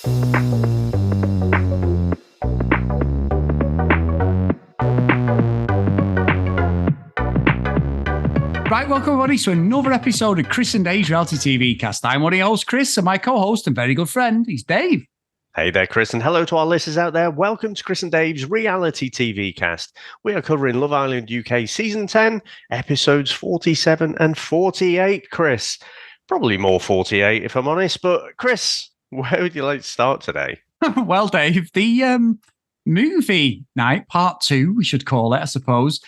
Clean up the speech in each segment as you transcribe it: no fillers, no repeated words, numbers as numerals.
Right, welcome everybody to another episode of Chris and Dave's Reality TV Cast. I'm one of your hosts, Chris, and my co-host and very good friend is Dave. Hey there, Chris, and hello to our listeners out there. Welcome to Chris and Dave's Reality TV Cast. We are covering Love Island UK Season 10, episodes 47 and 48, Chris. Probably more 48, if I'm honest. But, Chris, where would you like to start today? Well, Dave, the movie night, part 2, we should call it, I suppose,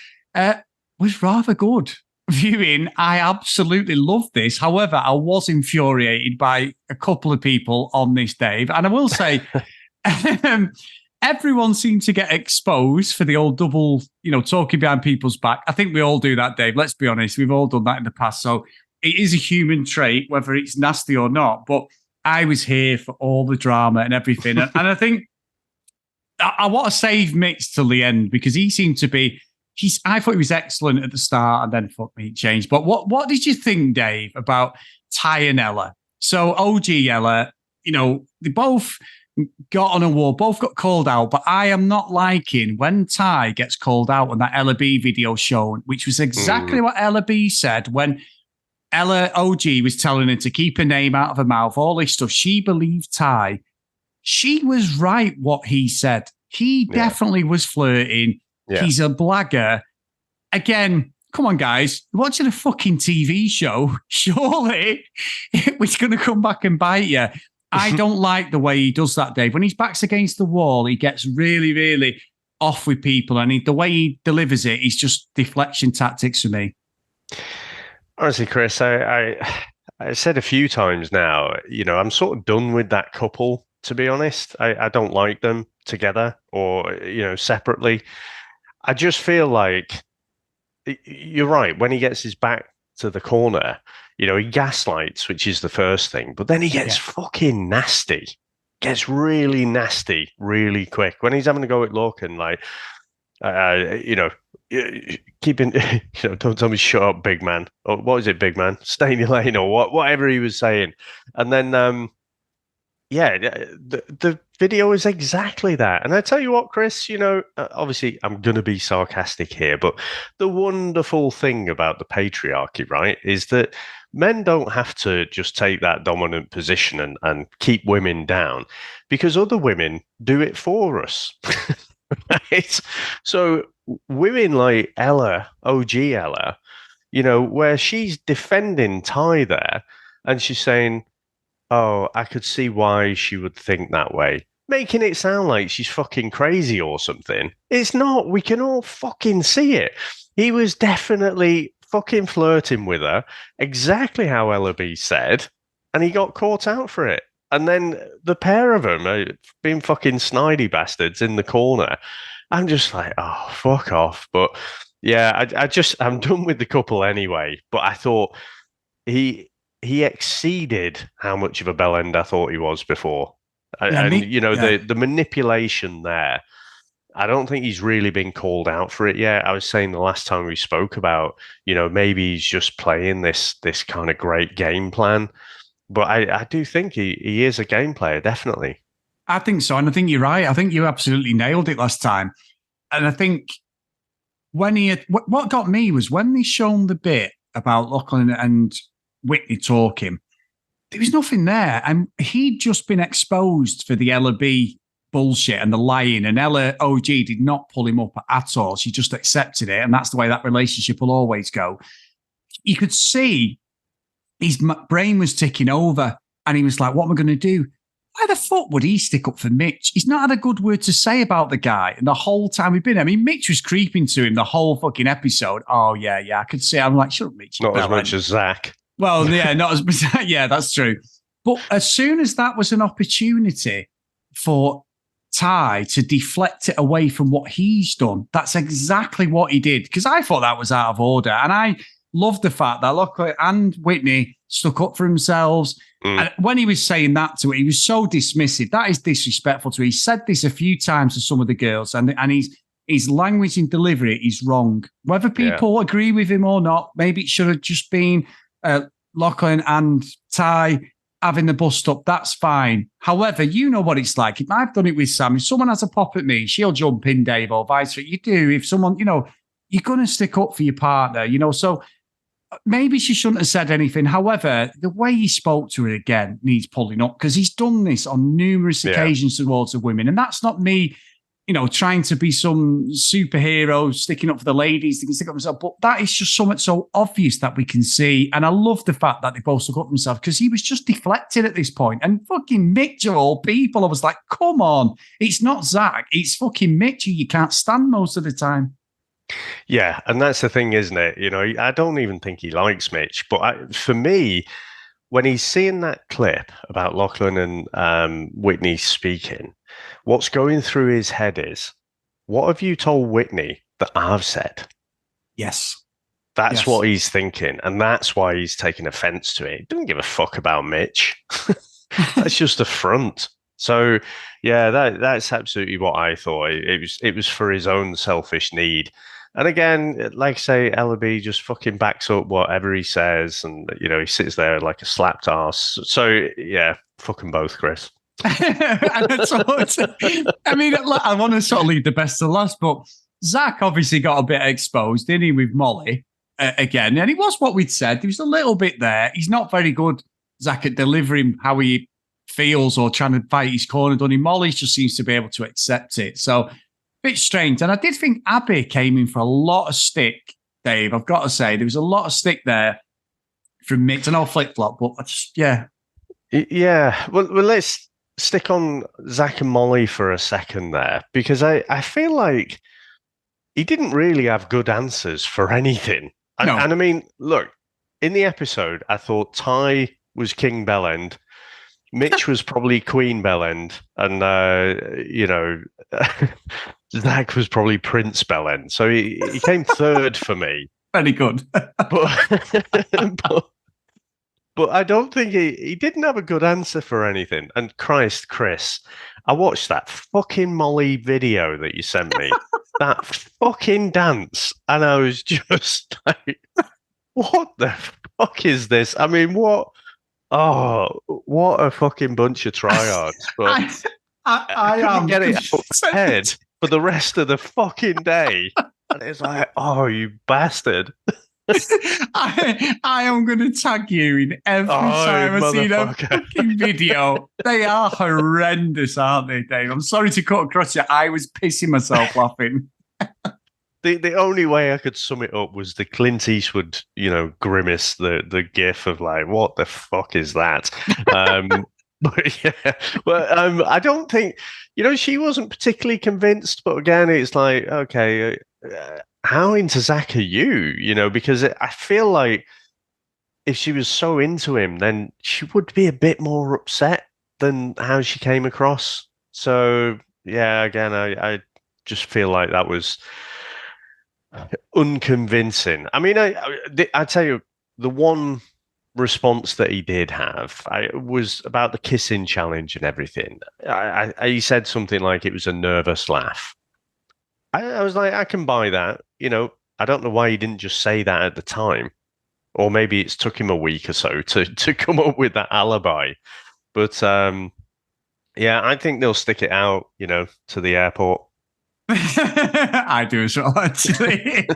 was rather good. Viewing, I absolutely loved this. However, I was infuriated by a couple of people on this, Dave. And I will say, everyone seemed to get exposed for the old double, talking behind people's back. I think we all do that, Dave. Let's be honest. We've all done that in the past. So it is a human trait, whether it's nasty or not. But I was here for all the drama and everything. And I think I want to save Mitch till the end because he seemed to be... I thought he was excellent at the start, and then fuck me, it changed. But what did you think, Dave, about Ty and Ella? So OG Ella, they both got on a wall, both got called out, but I am not liking when Ty gets called out on that Ella B video shown, which was exactly what Ella B said when Ella OG was telling her to keep her name out of her mouth, all this stuff. She believed Ty. She was right what he said. He definitely was flirting. Yeah. He's a blagger. Again, come on, guys. You're watching a fucking TV show. Surely it's going to come back and bite you. I don't like the way he does that, Dave. When his back's against the wall, he gets really, really off with people. And the way he delivers it is just deflection tactics for me. Honestly, Chris, I said a few times now, I'm sort of done with that couple, to be honest. I don't like them together or, separately. I just feel like you're right. When he gets his back to the corner, he gaslights, which is the first thing, but then he gets fucking nasty, gets really nasty really quick. When he's having to go at Lorcan, keeping, don't tell me shut up, big man. Or what is it, big man? Stay in your lane or whatever he was saying. And then, the video is exactly that. And I tell you what, Chris, obviously I'm going to be sarcastic here, but the wonderful thing about the patriarchy, right, is that men don't have to just take that dominant position and keep women down because other women do it for us. Right? So women like Ella, OG Ella, where she's defending Ty there and she's saying, oh, I could see why she would think that way. Making it sound like she's fucking crazy or something. It's not. We can all fucking see it. He was definitely fucking flirting with her, exactly how Ella B said, and he got caught out for it. And then the pair of them are being fucking snidey bastards in the corner. I'm just like, oh, fuck off. But yeah, I'm done with the couple anyway. But I thought he exceeded how much of a bellend I thought he was before. The manipulation there, I don't think he's really been called out for it yet. I was saying the last time we spoke about, maybe he's just playing this kind of great game plan. But I do think he is a game player, definitely. I think so. And I think you're right. I think you absolutely nailed it last time. And I think what got me was when they shown the bit about Lachlan and Whitney talking, there was nothing there. And he'd just been exposed for the Ella B bullshit and the lying. And Ella OG did not pull him up at all. She just accepted it. And that's the way that relationship will always go. You could see his brain was ticking over. And he was like, what am I going to do? Why the fuck would he stick up for Mitch? He's not had a good word to say about the guy. And the whole time we've been, Mitch was creeping to him the whole fucking episode. Oh, yeah. I could see. I'm like, shut up, Mitch. Not as much as Zach. Well, yeah, not as yeah, that's true. But as soon as that was an opportunity for Ty to deflect it away from what he's done, that's exactly what he did. Because I thought that was out of order. And I love the fact that Lachlan and Whitney stuck up for themselves. And when he was saying that to her, he was so dismissive. That is disrespectful to her. He said this a few times to some of the girls, and his language and delivery is wrong. Whether people agree with him or not, maybe it should have just been Lachlan and Ty having the bust up, that's fine. However, you know what it's like. If I've done it with Sam, if someone has a pop at me, she'll jump in, Dave, or vice versa. You do. If someone, you're going to stick up for your partner, so maybe she shouldn't have said anything. However, the way he spoke to her again needs pulling up, because he's done this on numerous occasions towards the women. And that's not me, trying to be some superhero, sticking up for the ladies, they can stick up for themselves. But that is just something so obvious that we can see. And I love the fact that they both stuck up for themselves, because he was just deflected at this point. And fucking Mitch, of all people, I was like, come on. It's not Zach. It's fucking Mitch who you can't stand most of the time. Yeah, and that's the thing, isn't it? I don't even think he likes Mitch. But for me, when he's seeing that clip about Lachlan and Whitney speaking, what's going through his head is, what have you told Whitney that I've said? Yes. That's what he's thinking. And that's why he's taking offense to it. He doesn't give a fuck about Mitch. That's just a front. So, yeah, that's absolutely what I thought. It was for his own selfish need. And again, like I say, Ellaby just fucking backs up whatever he says. And, he sits there like a slapped ass. So, yeah, fucking both, Chris. I want to sort of leave the best to last, but Zach obviously got a bit exposed, didn't he, with Molly again? And it was what we'd said. There was a little bit there. He's not very good, Zach, at delivering how he feels or trying to fight his corner, doesn't he? Molly just seems to be able to accept it. So, bit strange. And I did think Abby came in for a lot of stick, Dave. I've got to say, there was a lot of stick there from Mitch. I know flip-flop, but yeah. Yeah. Well, let's stick on Zach and Molly for a second there, because I feel like he didn't really have good answers for anything. No. And I mean, look, in the episode, I thought Ty was King Bellend, Mitch was probably Queen Bellend, and Zach was probably Prince Bellend. So he came third for me. Very good. But I don't think he didn't have a good answer for anything. And Christ, Chris, I watched that fucking Molly video that you sent me, that fucking dance, and I was just like, what the fuck is this? I mean, what a fucking bunch of tryhards. But I couldn't get it out of my head for the rest of the fucking day. And it's like, oh, you bastard. I am going to tag you in every time I see that fucking video. They are horrendous, aren't they, Dave? I'm sorry to cut across you. I was pissing myself laughing. The only way I could sum it up was the Clint Eastwood, grimace, the gif of like, what the fuck is that? But yeah, well, I don't think, she wasn't particularly convinced. But again, it's like, okay, how into Zach are you? Because I feel like if she was so into him, then she would be a bit more upset than how she came across. So yeah, again, I just feel like that was unconvincing. I mean, I tell you, the one response that he did have was about the kissing challenge and everything. He said something like it was a nervous laugh. I was like, I can buy that. I don't know why he didn't just say that at the time. Or maybe it's took him a week or so to come up with that alibi. But yeah, I think they'll stick it out, to the airport. I do as well, actually.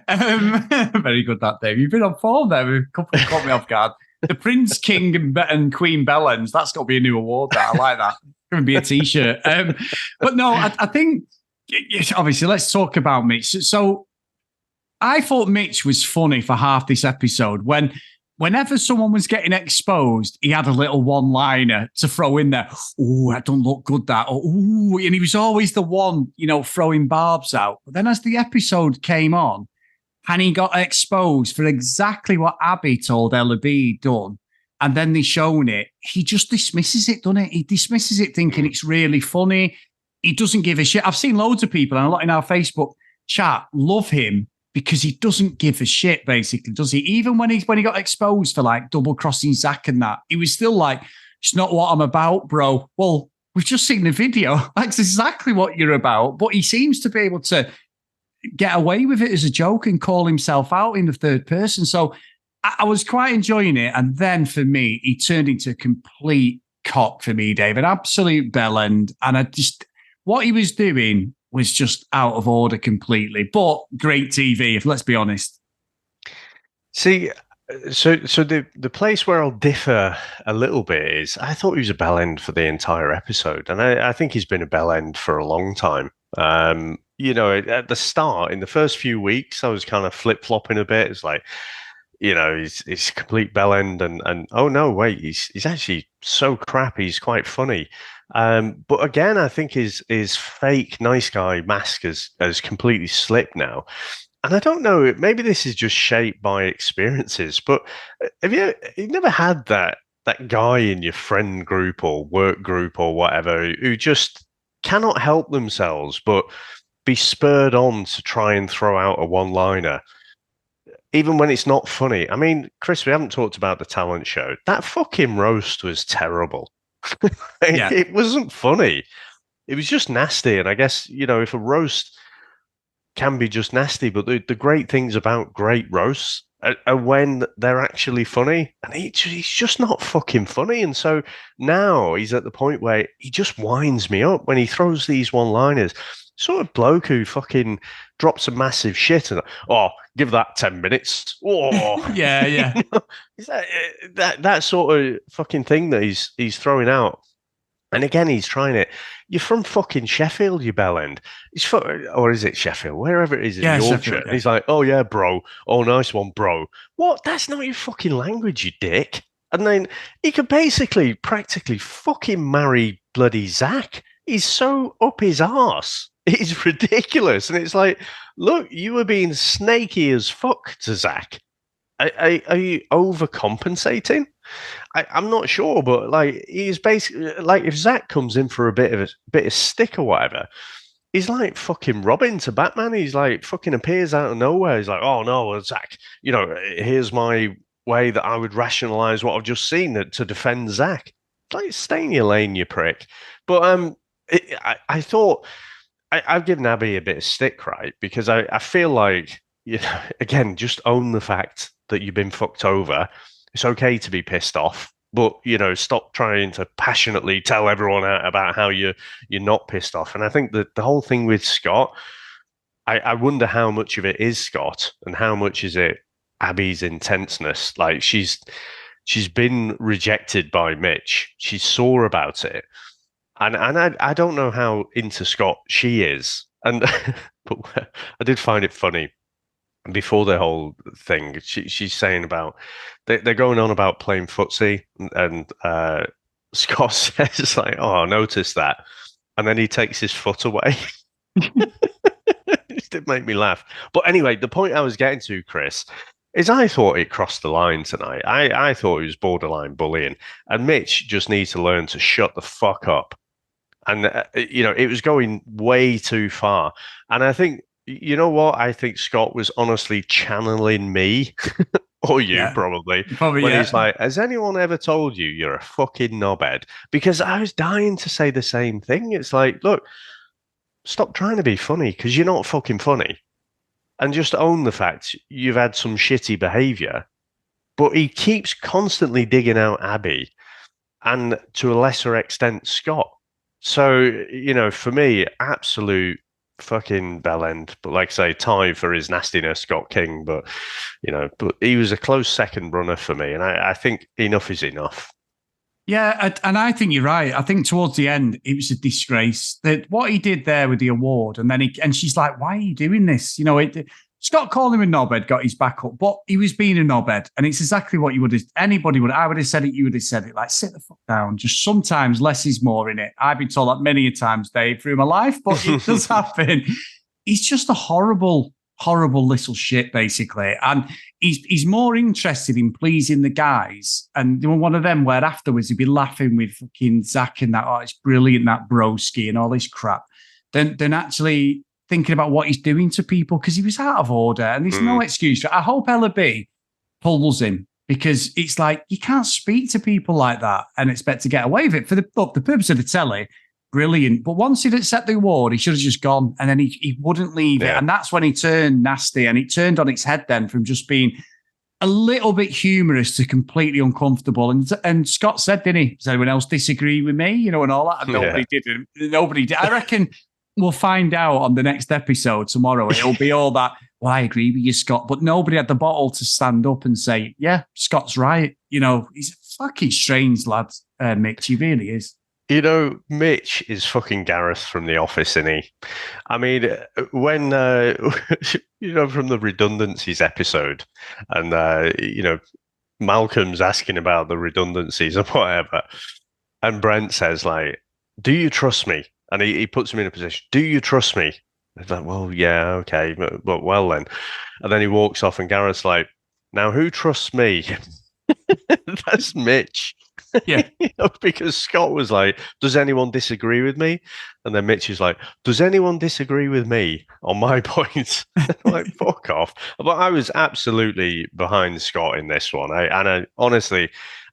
Very good, that, Dave. You've been on form there. A couple caught me off guard. The Prince, King, and Queen Bellends. That's got to be a new award. That I like that. It's going to be a T-shirt. But no, I think obviously let's talk about Mitch. So I thought Mitch was funny for half this episode. Whenever someone was getting exposed, he had a little one-liner to throw in there. Oh, that don't look good, that. Oh, and he was always the one, throwing barbs out. But then as the episode came on, and he got exposed for exactly what Abby told Ella B he'd done, and then they shown it, he just dismisses it, doesn't he? He dismisses it thinking it's really funny. He doesn't give a shit. I've seen loads of people, and a lot in our Facebook chat, love him because he doesn't give a shit, basically, does he? Even when he got exposed for like double crossing Zach and that, he was still like, it's not what I'm about, bro. Well, we've just seen the video. That's exactly what you're about. But he seems to be able to get away with it as a joke and call himself out in the third person. So I was quite enjoying it. And then for me, he turned into a complete cock for me, Dave, an absolute bell end. And what he was doing was just out of order completely. But great TV, if let's be honest. See, so the place where I'll differ a little bit is I thought he was a bell end for the entire episode, and I think he's been a bell end for a long time. At the start, in the first few weeks, I was kind of flip flopping a bit. It's like, he's a complete bell end, and oh no, wait, he's actually so crap. He's quite funny. But again, I think his fake nice guy mask has completely slipped now. And I don't know, maybe this is just shaped by experiences, but you've never had that guy in your friend group or work group or whatever who just cannot help themselves but be spurred on to try and throw out a one-liner, even when it's not funny? I mean, Chris, we haven't talked about the talent show. That fucking roast was terrible. It wasn't funny. It was just nasty. And I guess, if a roast can be just nasty, but the great things about great roasts are when they're actually funny, and he's just not fucking funny. And so now he's at the point where he just winds me up when he throws these one-liners. Sort of bloke who fucking drops a massive shit and give that 10 minutes. Oh, yeah. Is that sort of fucking thing that he's throwing out? And again, he's trying it. You're from fucking Sheffield, you bellend. Or is it Sheffield? Wherever it is in Yorkshire. Sheffield, yeah. He's like, oh yeah, bro. Oh, nice one, bro. What? That's not your fucking language, you dick. And then he could practically fucking marry bloody Zach. He's so up his arse. It's ridiculous. And it's like, look, you were being snaky as fuck to Zach. Are you overcompensating? I'm not sure, but like, he's basically like, if Zach comes in for a bit of stick or whatever, he's like fucking Robin to Batman. He's like fucking appears out of nowhere. He's like, oh no, Zach, here's my way that I would rationalize what I've just seen to defend Zach. Like, stay in your lane, you prick. But I thought I've given Abby a bit of stick, right? Because I feel like, again, just own the fact that you've been fucked over. It's okay to be pissed off, but stop trying to passionately tell everyone about how you're not pissed off. And I think that the whole thing with Scott, I wonder how much of it is Scott and how much is it Abby's intenseness. Like, she's been rejected by Mitch. She's sore about it, and I don't know how into Scott she is. And but I did find it funny. Before the whole thing, she's saying about they're going on about playing footsie, and Scott says like, "Oh, I noticed that," and then he takes his foot away. It did make me laugh. But anyway, the point I was getting to, Chris, is I thought it crossed the line tonight. I thought it was borderline bullying, and Mitch just needs to learn to shut the fuck up. And it was going way too far, and I think. You know what? I think Scott was honestly channeling me, or you probably when he's like, has anyone ever told you you're a fucking knobhead? Because I was dying to say the same thing. It's like, look, stop trying to be funny because you're not fucking funny. And just own the fact you've had some shitty behavior. But he keeps constantly digging out Abby and to a lesser extent, Scott. So, for me, absolute fucking bellend, but like I say, tie for his nastiness, Scott King, but he was a close second runner for me, and I think enough is enough. Yeah, and I think you're right. I think towards the end, it was a disgrace that what he did there with the award, and then she's like, "Why are you doing this?" Scott called him a knobhead, got his back up, but he was being a knobhead, and it's exactly what I would have said it, you would have said it, like, sit the fuck down. Just sometimes less is more in it. I've been told that many a times, Dave, through my life, but it does happen. He's just a horrible, horrible little shit, basically. And he's more interested in pleasing the guys. And one of them where afterwards he'd be laughing with fucking Zach and that, oh, it's brilliant, that broski and all this crap, than actually thinking about what he's doing to people, because he was out of order and there's no excuse for it. I hope Ella B pulls him, because it's like, you can't speak to people like that and expect to get away with it. For the purpose of the telly, brilliant. But once he'd accepted the award, he should have just gone, and then he wouldn't leave it. And that's when he turned nasty, and it turned on its head then from just being a little bit humorous to completely uncomfortable. And Scott said, didn't he? Does anyone else disagree with me? You know, and all that. And nobody didn't. Nobody did. I reckon we'll find out on the next episode tomorrow. It'll be all that. Well, I agree with you, Scott. But nobody had the bottle to stand up and say, yeah, Scott's right. You know, he's a fucking strange lad, Mitch. He really is. You know, Mitch is fucking Gareth from The Office, isn't he? I mean, when, from the redundancies episode, and, Malcolm's asking about the redundancies and whatever, and Brent says, like, do you trust me? And he puts him in a position, do you trust me? He's like, well, yeah, okay, but well then. And then he walks off, and Gareth's like, now who trusts me? That's Mitch. Yeah. Because Scott was like, does anyone disagree with me? And then Mitch is like, does anyone disagree with me on my points? Like, fuck off. But I was absolutely behind Scott in this one. I honestly,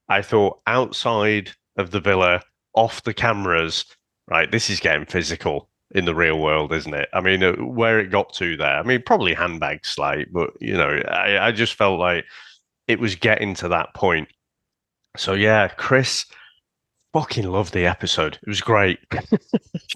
I thought outside of the villa, off the cameras, right, this is getting physical in the real world, isn't it? I mean, where it got to there, I mean, probably handbag slight, but, I just felt like it was getting to that point. So yeah, Chris, fucking loved the episode. It was great.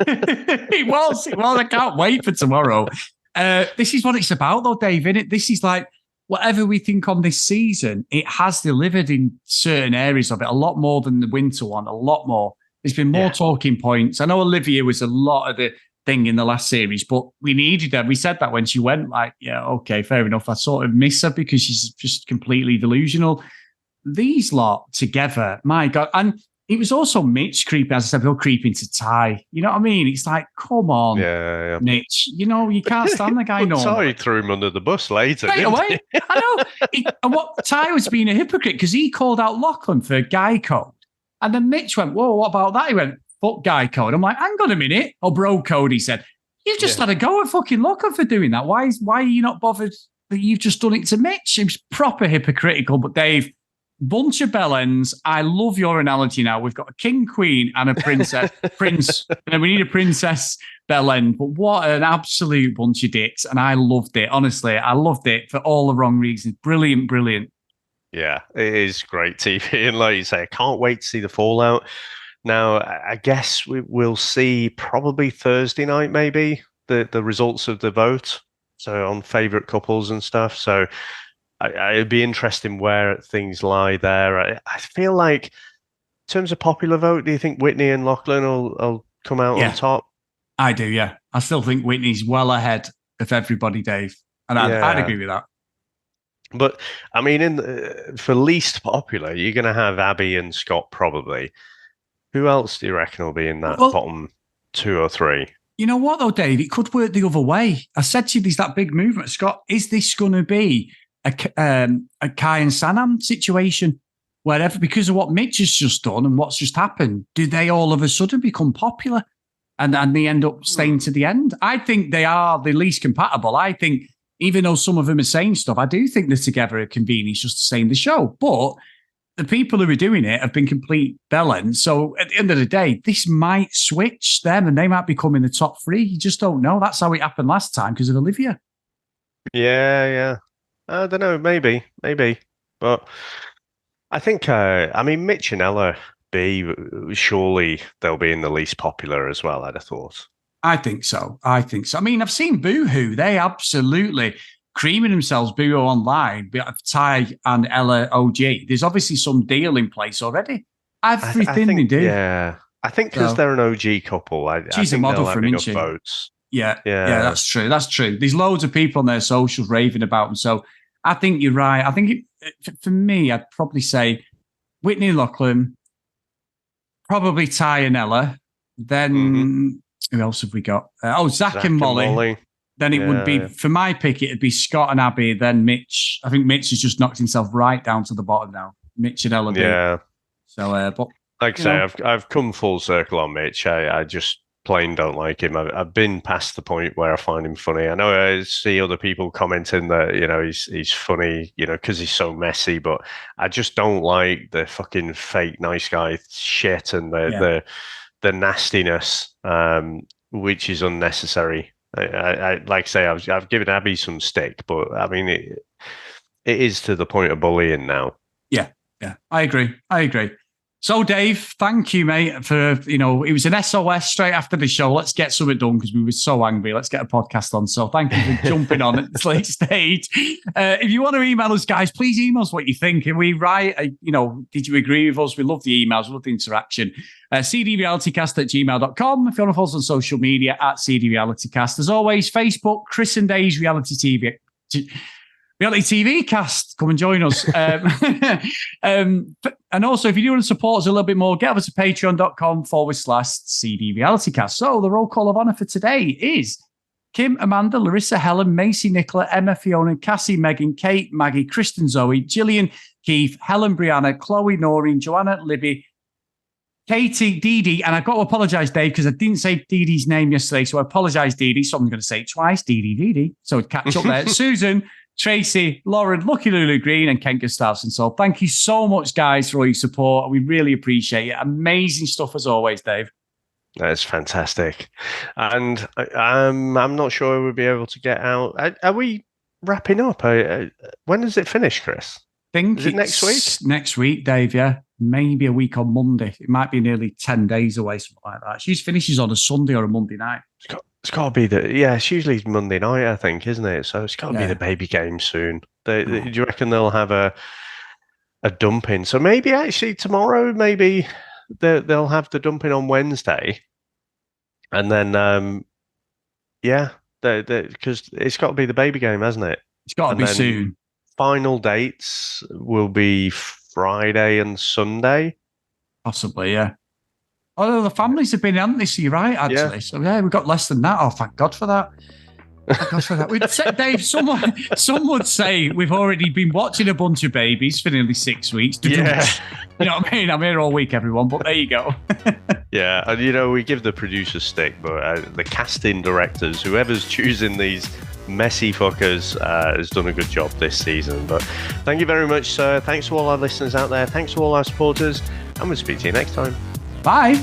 It was. I can't wait for tomorrow. This is what it's about, though, Dave, isn't it? This is like, whatever we think on this season, it has delivered in certain areas of it, a lot more than the winter one, a lot more. There's been more talking points. I know Olivia was a lot of the thing in the last series, but we needed her. We said that when she went, like, yeah, okay, fair enough. I sort of miss her because she's just completely delusional. These lot together, my God. And it was also Mitch creepy, as I said, we'll creep into Ty. You know what I mean? It's like, come on, Mitch. You know, you can't stand the guy no more. Ty threw him under the bus later. Straight away. I know. And what Ty was being a hypocrite because he called out Lachlan for guy code. And then Mitch went, whoa, what about that? He went, fuck guy code. I'm like, hang on a minute. Or bro code, he said. You've just had a go at fucking Lachlan for doing that. Why are you not bothered that you've just done it to Mitch? It was proper hypocritical. But Dave, bunch of bellends. I love your analogy now. We've got a king, queen, and a princess. Prince. And then we need a princess bellend. But what an absolute bunch of dicks. And I loved it. Honestly, I loved it for all the wrong reasons. Brilliant, brilliant. Yeah, it is great TV. And like you say, I can't wait to see the fallout. Now, I guess we'll see probably Thursday night, maybe, the results of the vote. So on favourite couples and stuff. So it'd be interesting where things lie there. I feel like, in terms of popular vote, do you think Whitney and Lachlan will come out on top? I do, yeah. I still think Whitney's well ahead of everybody, Dave. And I'd agree with that. But, I mean, for least popular, you're going to have Abby and Scott probably. Who else do you reckon will be in that bottom 2 or 3? You know what, though, Dave? It could work the other way. I said to you, there's that big movement. Scott, is this going to be a Kai and Sanam situation? Wherever, because of what Mitch has just done and what's just happened, do they all of a sudden become popular and they end up staying to the end? I think they are the least compatible. I think, even though some of them are saying stuff, I do think they're together at convenience just to stay in the show. But the people who are doing it have been complete bellends. So at the end of the day, this might switch them and they might become in the top 3. You just don't know. That's how it happened last time because of Olivia. Yeah. I don't know. Maybe. But I think, Mitch and Ella B, surely they'll be in the least popular as well, I'd have thought. I think so. I mean, I've seen Boohoo. They absolutely creaming themselves, Boohoo online, Ty and Ella OG. There's obviously some deal in place already. Everything they do. Yeah. I think because they're an OG couple. She's a model for him, isn't she? Votes. Yeah, that's true. There's loads of people on their socials raving about them. So I think you're right. I think for me, I'd probably say Whitney and Lachlan, probably Ty and Ella. Then who else have we got? Zach and Molly. Then it would be, for my pick, it'd be Scott and Abby, then Mitch. I think Mitch has just knocked himself right down to the bottom now. Mitch and Ella. Yeah. So, but like I say, I've come full circle on Mitch. I just plain don't like him. I've been past the point where I find him funny. I know I see other people commenting that, he's funny, because he's so messy, but I just don't like the fucking fake nice guy shit and the nastiness, which is unnecessary. I like I say, I've given Abby some stick, but I mean, it is to the point of bullying now. Yeah, I agree. So, Dave, thank you, mate, for, it was an SOS straight after the show. Let's get something done because we were so angry. Let's get a podcast on. So thank you for jumping on at this late stage. If you want to email us, guys, please email us what you think. And we write, did you agree with us? We love the emails. We love the interaction. cdrealitycast@gmail.com. If you want to follow us on social media @cdrealitycast. As always, Facebook, Chris and Dave's Reality TV cast, come and join us. And also, if you do want to support us a little bit more, get over to patreon.com/CD Realitycast. So the roll call of honor for today is Kim, Amanda, Larissa, Helen, Macy, Nicola, Emma, Fiona, Cassie, Megan, Kate, Maggie, Kristen, Zoe, Gillian, Keith, Helen, Brianna, Chloe, Noreen, Joanna, Libby, Katie, Dee Dee, and I've got to apologise, Dave, because I didn't say Dee Dee's name yesterday, so I apologise, Dee Dee, so I'm going to say it twice, Dee Dee. So catch up there. Susan, Tracy, Lauren, Lucky Lulu Green, and Kent Gustafson. So thank you so much, guys, for all your support. We really appreciate it. Amazing stuff as always, Dave. That's fantastic. And I'm not sure we'll be able to get out. Are we wrapping up? When does it finish, Chris? Is it next week? Next week, Dave, yeah. Maybe a week on Monday. It might be nearly 10 days away, something like that. She finishes on a Sunday or a Monday night. It's got to be it's usually Monday night, I think, isn't it? So it's got to be the baby game soon. Do you reckon they'll have a dumping? So maybe actually tomorrow, maybe they'll have the dumping on Wednesday. And then, because it's got to be the baby game, hasn't it? It's got to be soon. Final dates will be Friday and Sunday. Possibly, yeah. Although the families have been, haven't they? So you're right, actually. Yeah. So we've got less than that. Oh, thank God for that. We'd say, Dave, some would say we've already been watching a bunch of babies for nearly 6 weeks. Yeah. You know what I mean? I'm here all week, everyone, but there you go. Yeah, and we give the producers stick, but the casting directors, whoever's choosing these messy fuckers, has done a good job this season. But thank you very much, sir. Thanks to all our listeners out there. Thanks to all our supporters, and we'll speak to you next time. Bye.